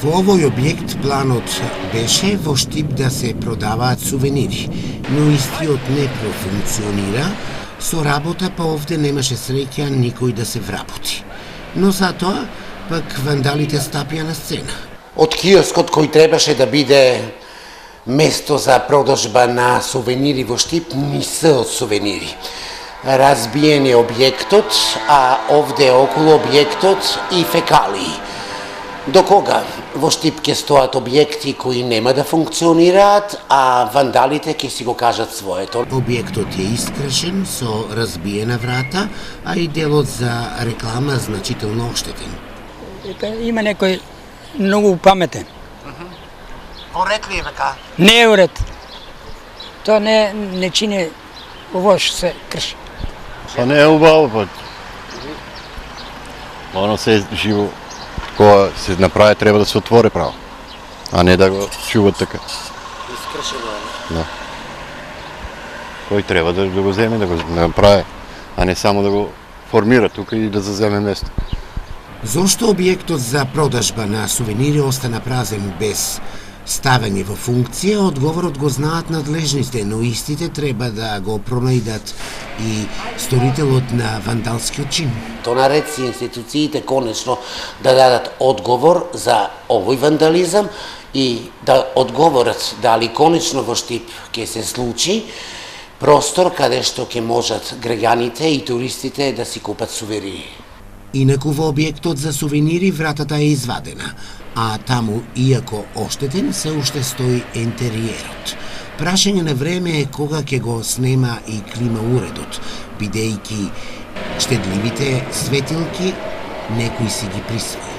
Во овој објект планот беше во Штип да се продаваат сувенири, но истиот не профункционира, со работа па овде немаше среќа никој да се вработи. Но затоа, пак вандалите стапија на сцена. Од киоскот кој требаше да биде место за продажба на сувенири во Штип, ни се од сувенири. Разбиен е објектот, а овде околу објектот и фекалии. До кога во Штип ќе стоат објекти кои нема да функционираат, а вандалите ќе си го кажат своето. Објектот е искршен со разбиена врата, а и делот за реклама значително оштетен. Има некој многу паметен. Оред ли е века? Не е уред. Тоа не чини ово што се крши. Па не е убаво, па. Оно се живо, кога се направи, треба да се отвори право, а не да го чуват така. Искршено е. Да. Кој треба да го земе, да го направи, а не само да го формира тука и да заземе место. Зошто објектот за продажба на сувенири остана празен без ставени во функција, одговорот го знаат надлежните, но истите треба да го пронајдат и сторителот на вандалскиот чин. То наред си институциите конечно да дадат одговор за овој вандализам и да одговорат дали конечно во Штип ќе се случи простор каде што ќе можат граѓаните и туристите да си купат сувенири. Инаку во објектот за сувенири вратата е извадена, а таму, иако оштетен, се уште стои ентериерот. Прашање на време е кога ќе го снема и клима уредот, бидејќи штедливите светилки некој си ги присвои.